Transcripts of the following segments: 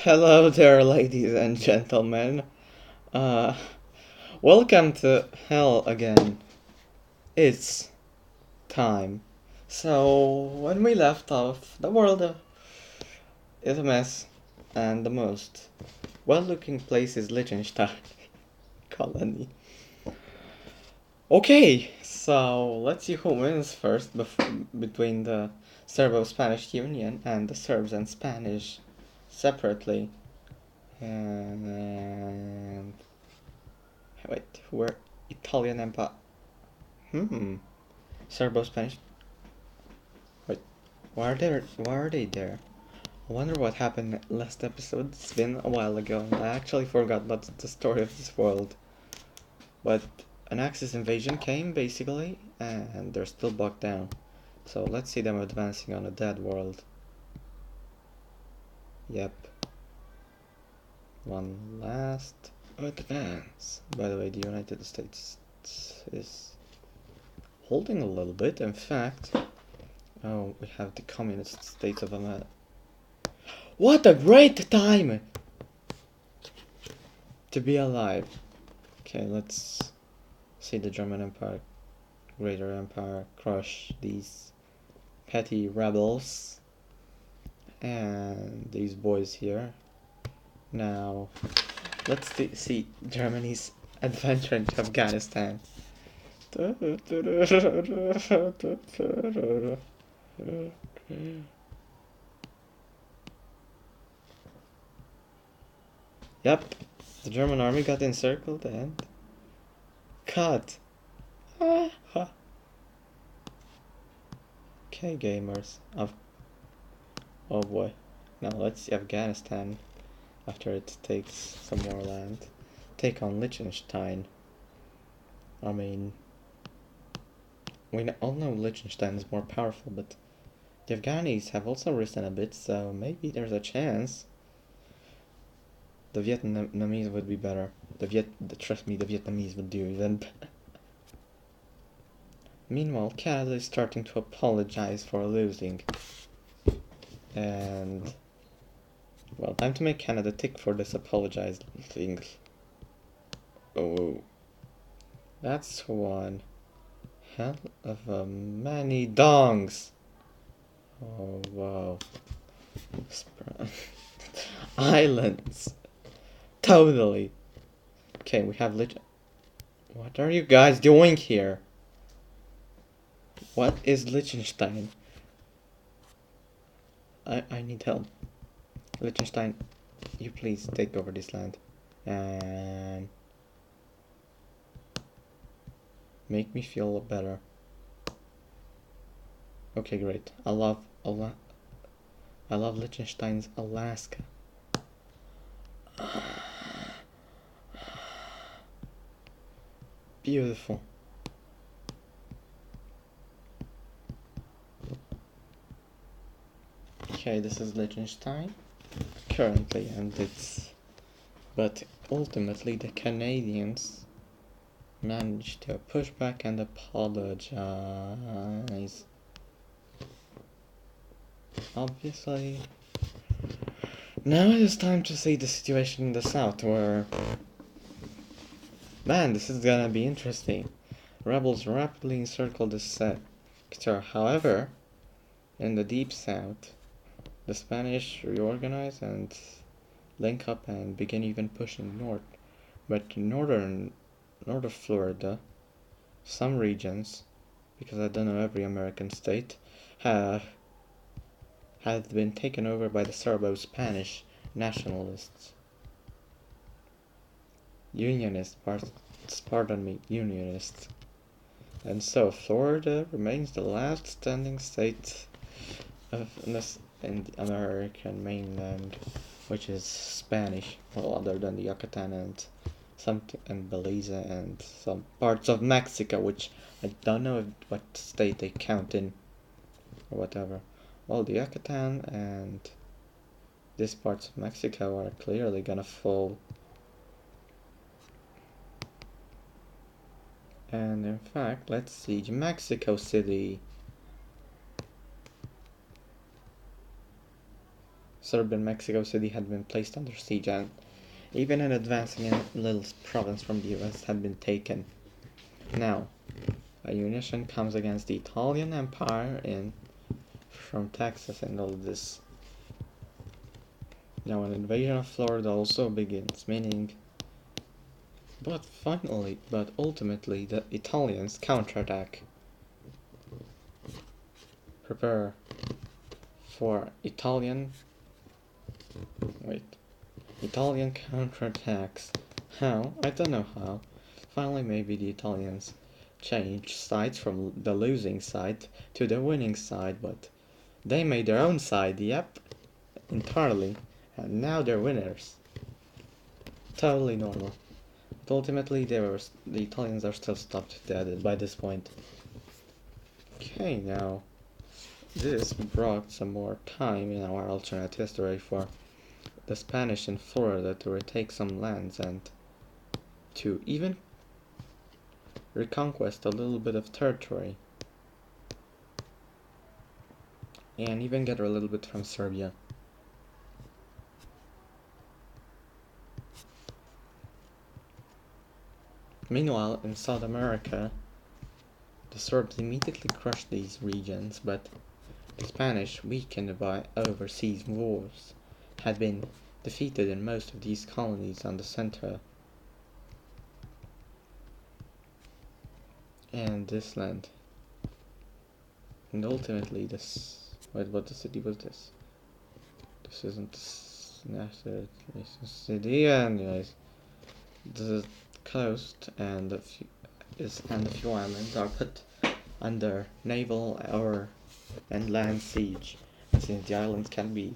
Hello there, ladies and gentlemen. Uh, Welcome to hell again. It's time. So, when we left off, the world is a mess, and the most well-looking place is Liechtenstein colony. Okay, so let's see who wins first between the Serbo-Spanish Union and the Serbs and Spanish separately. And wait, who were Italian Empire? Serbo-Spanish. Wait, why are they there? I wonder what happened last episode. It's been a while ago, and I actually forgot about the story of this world. But an Axis invasion came, basically, and they're still bogged down. So let's see them advancing on a dead world. Yep. One last advance. By the way, the United States is holding a little bit. In fact, oh, we have the Communist States of America. What a great time to be alive. Okay, let's see the German Empire, Greater Empire, crush these petty rebels and these boys here. Now, let's see Germany's adventure into Afghanistan. Yep, the German army got encircled and cut. Okay, gamers. Oh boy. Now let's see Afghanistan after it takes some more land. Take on Liechtenstein. I mean, we all know Liechtenstein is more powerful, but the Afghanis have also risen a bit, so maybe there's a chance. The Vietnamese would be better. Trust me, the Vietnamese would do even better. Meanwhile, Canada is starting to apologize for losing. And, well, time to make Canada tick for this apologizing. Oh, that's one hell of a many dongs. Oh, wow. Islands. Totally. Okay, we have What are you guys doing here? What is Liechtenstein? I need help. Liechtenstein, you please take over this land. And make me feel better. Okay, great. I love Liechtenstein's Alaska. Beautiful. Okay, this is Liechtenstein currently, and but ultimately the Canadians managed to push back and apologize. Obviously. Now it is time to see the situation in the south, where... Man, this is gonna be interesting. Rebels rapidly encircle the sector. However, in the deep south, the Spanish reorganize and link up and begin even pushing north. But north of Florida, some regions, because I don't know every American state, have been taken over by the Serbo-Spanish nationalists. Unionists. And so Florida remains the last standing state in the American mainland, which is Spanish, well, other than the Yucatan and Belize and some parts of Mexico, which I don't know what state they count in, or whatever. Well, the Yucatan and these parts of Mexico are clearly gonna fall. And in fact, let's see, Mexico City. Serbian Mexico City had been placed under siege, and even an advancing little province from the US had been taken. Now, a unition comes against the Italian Empire from Texas and all this. Now an invasion of Florida also begins, but ultimately the Italians counterattack. Prepare for Italian counterattacks. How? I don't know how. Finally, maybe the Italians changed sides from the losing side to the winning side, but they made their own side, yep, entirely, and now they're winners. Totally normal. But ultimately, the Italians are still stopped dead by this point. Okay, now, this brought some more time in our alternate history for the Spanish in Florida to retake some lands and to even reconquest a little bit of territory and even get a little bit from Serbia. Meanwhile, in South America, the Serbs immediately crushed these regions, but the Spanish, weakened by overseas wars, had been defeated in most of these colonies on the center and this land. And ultimately this... Wait, what city was this? This isn't the city, anyways. The coast and a few islands are put under naval and land siege. Since the islands can be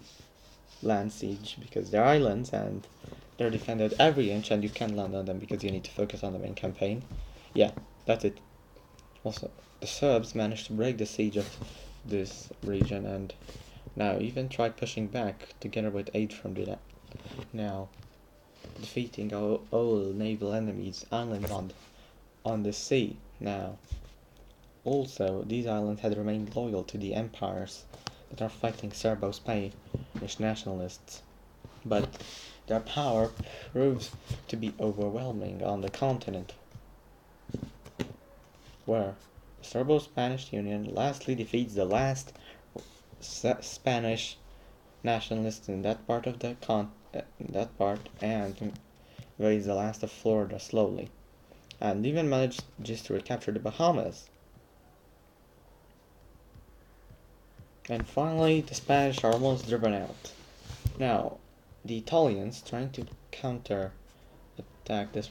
land siege because they're islands and they're defended every inch and you can't land on them because you need to focus on the main campaign. Yeah, that's it. Also, the Serbs managed to break the siege of this region and now even tried pushing back together with aid from the now defeating all naval enemies islands on the sea. Now, also, these islands had remained loyal to the empires that are fighting Serbo-Spanish nationalists, but their power proves to be overwhelming on the continent, where the Serbo-Spanish Union lastly defeats the last Spanish nationalists in that part of the and raise the last of Florida slowly, and even managed just to recapture the Bahamas. And finally, the Spanish are almost driven out. Now, the Italians, trying to counter this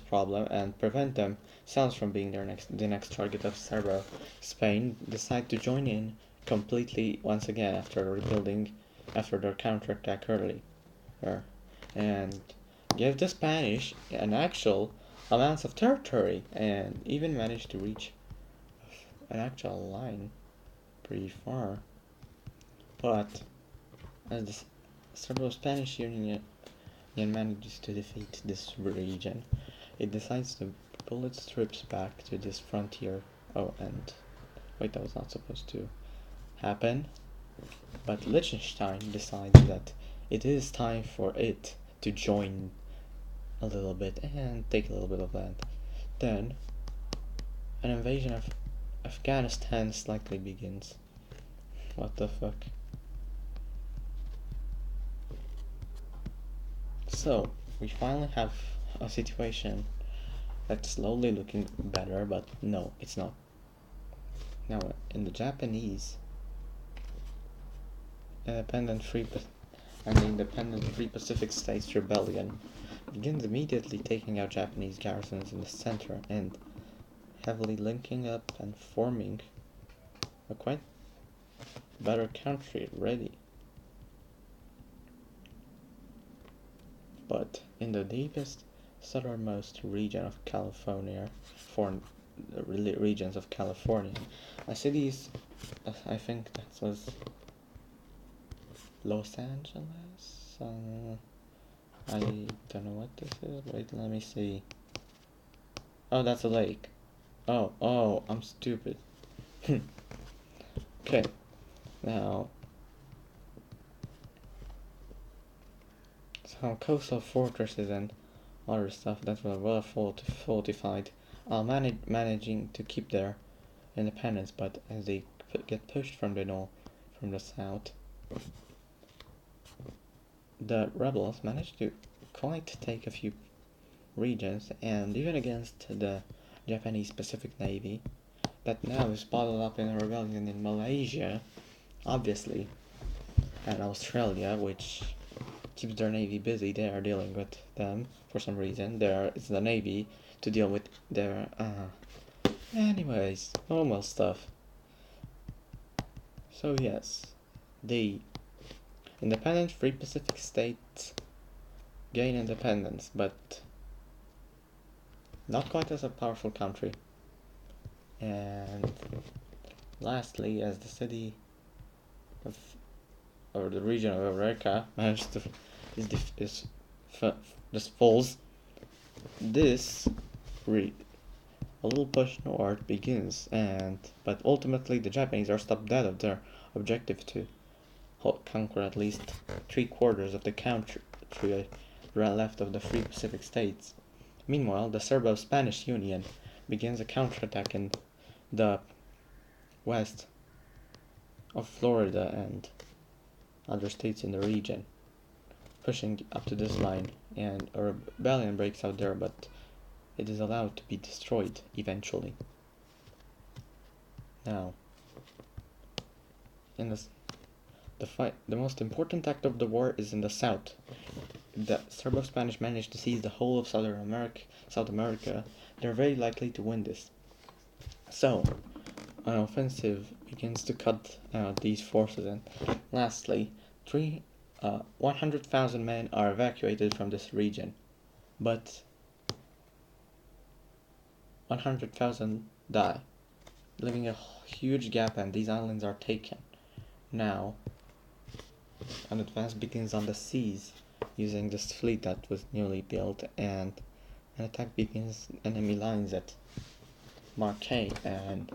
problem and prevent themselves from being the next target of Spain, decide to join in completely once again after their counterattack earlier, and give the Spanish an actual amount of territory and even manage to reach an actual line pretty far. But as the Serbo-Spanish Union manages to defeat this region, it decides to pull its troops back to this frontier. Oh, and wait, that was not supposed to happen. But Liechtenstein decides that it is time for it to join a little bit and take a little bit of land. Then, an invasion of Afghanistan slightly begins. What the fuck? So, we finally have a situation that's slowly looking better, but no, it's not. Now, in the Japanese Independent Free Pacific States Rebellion begins immediately taking out Japanese garrisons in the center and heavily linking up and forming a quite better country ready. But in the deepest southernmost region of California, regions of California, a city I think that was Los Angeles. I don't know what this is. Wait, let me see. Oh, that's a lake. Oh, I'm stupid. Okay, now some coastal fortresses and other stuff that were well fortified are managing to keep their independence, but as they get pushed from the north, from the south, the rebels managed to quite take a few regions, and even against the Japanese Pacific Navy, that now is bottled up in a rebellion in Malaysia, obviously, and Australia, which keeps their navy busy. They are dealing with them for some reason. There is the navy to deal with their anyways, normal stuff. So yes, the independent free Pacific states gain independence, but not quite as a powerful country. And lastly, as the city of, or the region of America managed to just falls, this a little push north begins, but ultimately the Japanese are stopped dead of their objective to conquer at least 3/4 of the country left of the free Pacific states. Meanwhile, the Serbo-Spanish Union begins a counterattack in the west of Florida and other states in the region, pushing up to this line, and a rebellion breaks out there, but it is allowed to be destroyed eventually. Now, in the most important act of the war is in the south. If the Serbo-Spanish manage to seize the whole of South America, they're very likely to win this. So, an offensive begins to cut out these forces, and lastly, 100,000 men are evacuated from this region, but 100,000 die, leaving a huge gap, and these islands are taken. Now, an advance begins on the seas using this fleet that was newly built, and an attack begins enemy lines at Marquette, and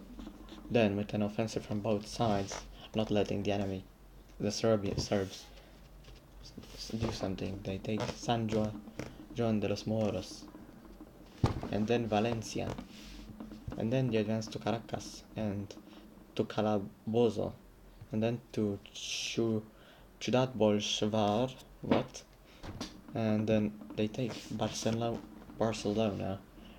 then with an offensive from both sides, not letting the enemy, the Serbs, do something. They take San Juan de los Moros, and then Valencia, and then they advance to Caracas and to Calabozo, and then to Ciudad Bolívar, and then they take Barcelona.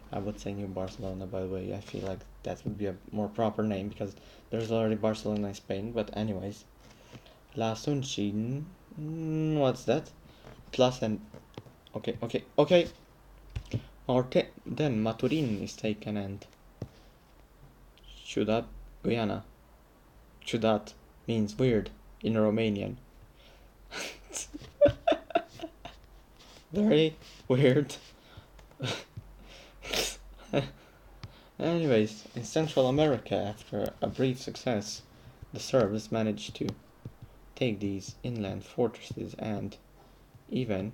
I would say New Barcelona, by the way. I feel like that would be a more proper name because there's already Barcelona in Spain. But anyways, La Sunchin, what's that? Plus and okay. Then Maturin is taken and Ciudad Guayana. Ciudad means weird in Romanian. Very weird. Anyways, in Central America, after a brief success, the Serbs managed to take these inland fortresses and even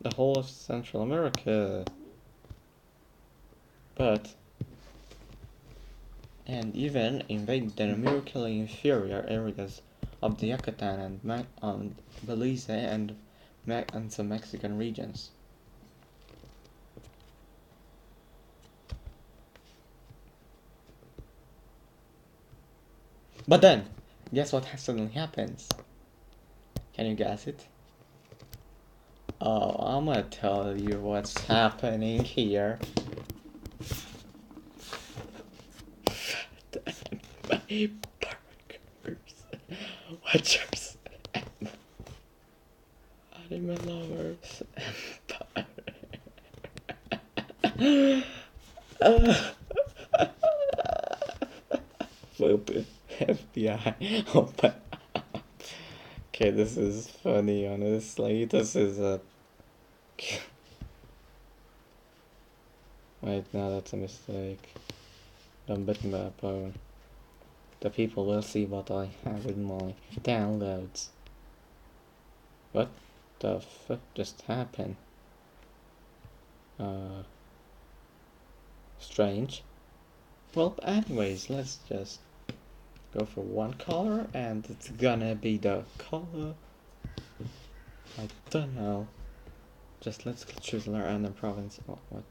the whole of Central America, and even invade the numerically inferior areas of the Yucatan and Belize and some Mexican regions. But then, guess what suddenly happens? Can you guess it? Oh, I'm gonna tell you what's happening here. My burgers. Watchers. Anime lovers. Open. FBI. Open. Okay, this is funny, honestly. This is a... Wait, no, that's a mistake. Don't bet my phone. The people will see what I have in my downloads. What the fuck just happened? Strange. Well, anyways, let's just go for one color, and it's gonna be the color. I don't know. Just let's choose a random province. Oh, what?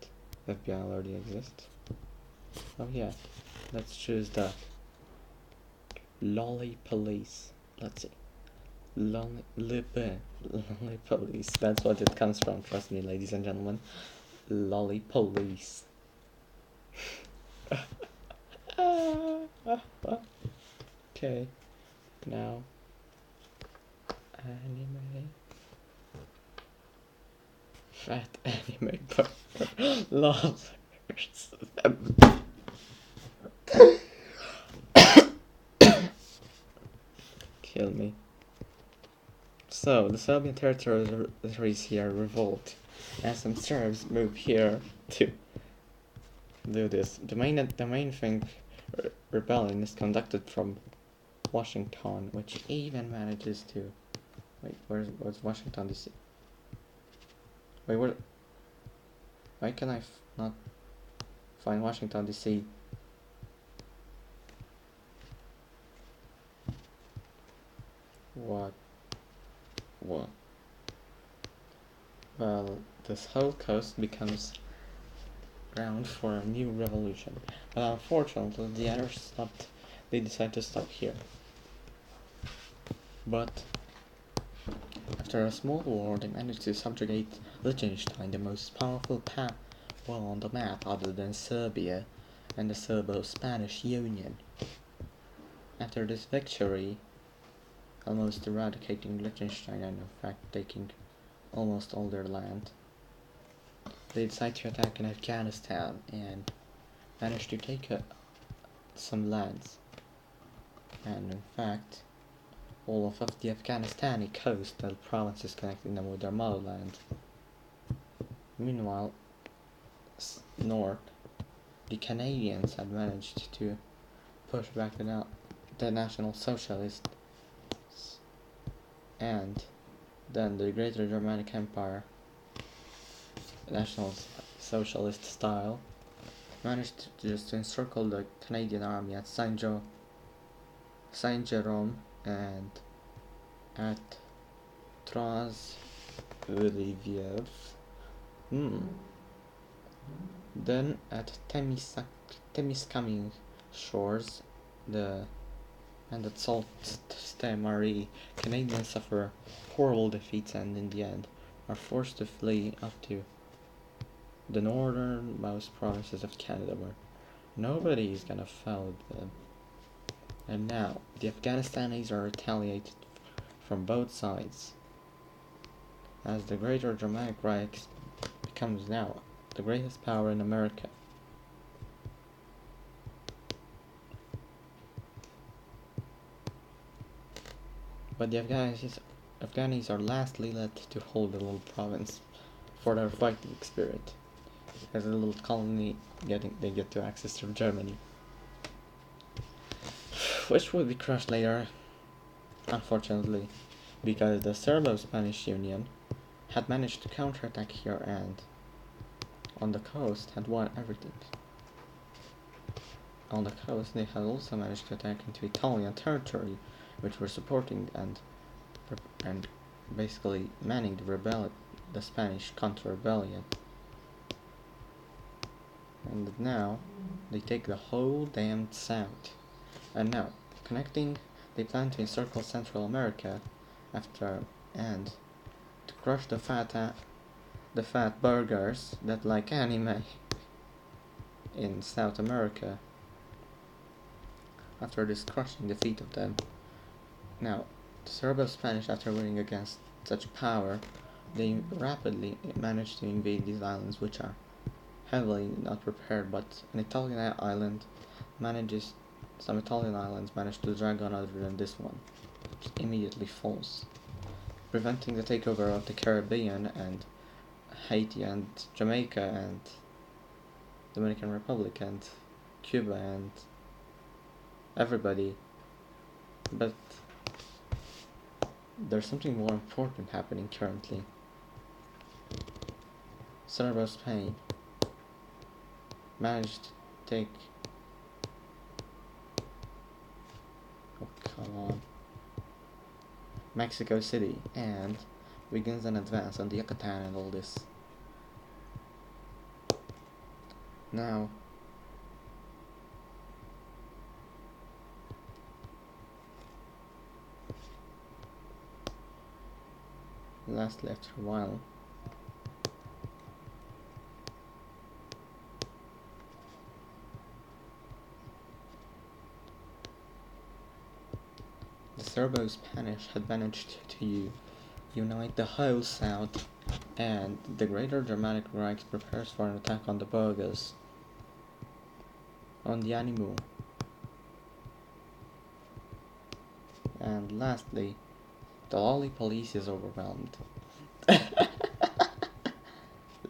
FBI already exists. Oh yeah. Let's choose the Lolly Police. Let's see. Lolly Police. That's what it comes from. Trust me, ladies and gentlemen. Lolly Police. Okay. Now. Anime. Fat anime burger lovers. Kill me. So, the Serbian territories here revolt, and some Serbs move here to do this. The main thing rebellion is conducted from Washington, which even manages to... Wait, where's Washington DC? Wait, why can I not find Washington DC? What? Well, this whole coast becomes ground for a new revolution. But unfortunately, the others stopped. They decided to stop here. But after a small war, they managed to subjugate Liechtenstein, the most powerful power on the map other than Serbia and the Serbo-Spanish Union. After this victory, almost eradicating Liechtenstein and in fact taking almost all their land, they decided to attack in Afghanistan and managed to take some lands. And in fact, all of the Afghanistani coastal provinces connecting them with their motherland. Meanwhile, north, the Canadians had managed to push back the National Socialists, and then the Greater Germanic Empire, National Socialist style, managed to just encircle the Canadian army at Saint Jerome and at Transylviev. Then at Temiskaming shores, and at Sault Ste. Marie, Canadians suffer horrible defeats and in the end are forced to flee up to the northernmost provinces of Canada, where nobody is gonna follow them. And now the Afghanistanis are retaliated from both sides, as the Greater Germanic Reich becomes now the greatest power in America. But the Afghanis are lastly let to hold the little province for their fighting spirit. As a little colony, they get to access to Germany, which will be crushed later, unfortunately, because the Serbo-Spanish Union had managed to counterattack here and on the coast had won everything. On the coast, they had also managed to attack into Italian territory, which were supporting and basically manning the Spanish counter-rebellion. And now they take the whole damned south. And now, they plan to encircle Central America and to crush the fat burgers that like anime in South America. After this crushing defeat of them, now the Serbo-Spanish, after winning against such power, they rapidly managed to invade these islands, which are heavily not prepared, but some Italian islands manage to drag on other than this one, which immediately falls, preventing the takeover of the Caribbean and Haiti and Jamaica and Dominican Republic and Cuba and everybody. But there's something more important happening currently. Serbo-Spain managed to take Mexico City and begins an advance on the Yucatan and all this. Now, lastly, after a while, the Serbo-Spanish had managed to unite the whole south, and the Greater Germanic Reich prepares for an attack on the Burgos, on the Animu. And lastly, the lolly police is overwhelmed.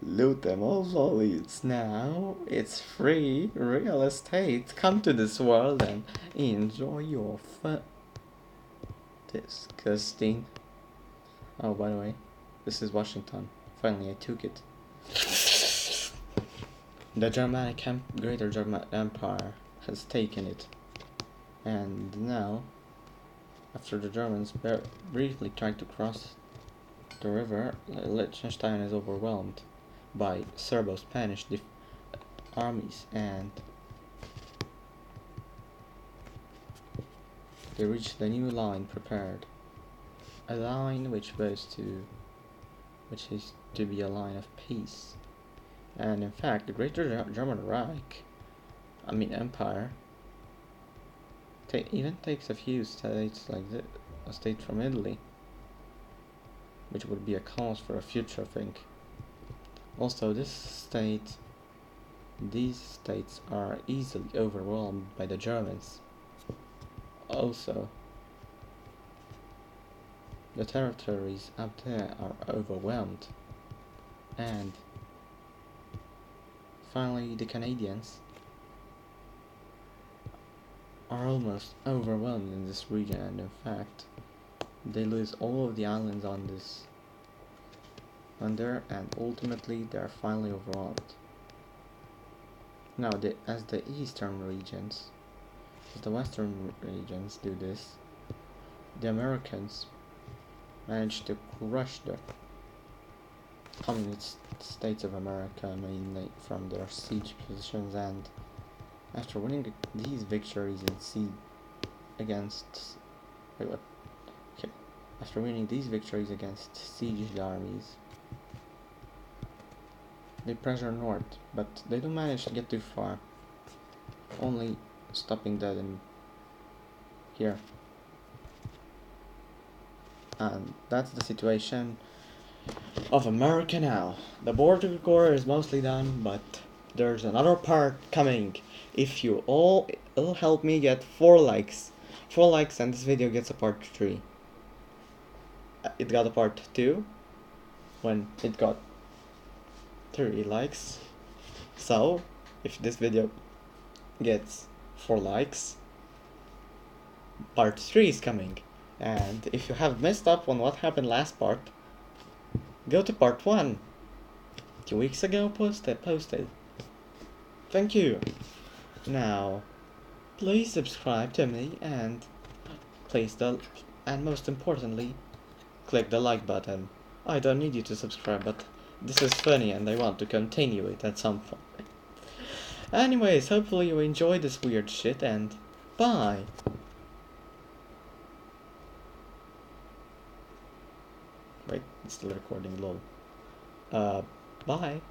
Loot them all lollies. Now it's free real estate. Come to this world and enjoy your fun. Disgusting. Oh, by the way, this is Washington. Finally, I took it. The Greater German Empire has taken it. And now, after the Germans briefly tried to cross the river, Liechtenstein is overwhelmed by Serbo-Spanish armies, and they reach the new line prepared, a line which is to be a line of peace. And in fact, the Greater German Reich, Empire, even takes a few states like this, a state from Italy, which would be a cause for a future thing. Also, these states are easily overwhelmed by the Germans. Also, the territories up there are overwhelmed. And finally, the Canadians are almost overwhelmed in this region, and in fact, they lose all of the islands on there, and ultimately they are finally overwhelmed. Now, as the western regions do this, the Americans managed to crush the communist states of America, mainly from their siege positions, and after winning these victories against sieged armies, they pressure north, but they don't manage to get too far, only stopping dead in here. And that's the situation of America now. The border core is mostly done, but there's another part coming. If you all help me get 4 likes, and this video gets a part 3. It got a part 2 when it got 3 likes. So, if this video gets 4 likes, part 3 is coming. And if you have messed up on what happened last part, go to part 1. 2 weeks ago posted. Thank you. Now, please subscribe to me and most importantly, click the like button. I don't need you to subscribe, but this is funny and I want to continue it at some point. Anyways, hopefully you enjoyed this weird shit, and bye. Wait, it's still recording, lol. Bye.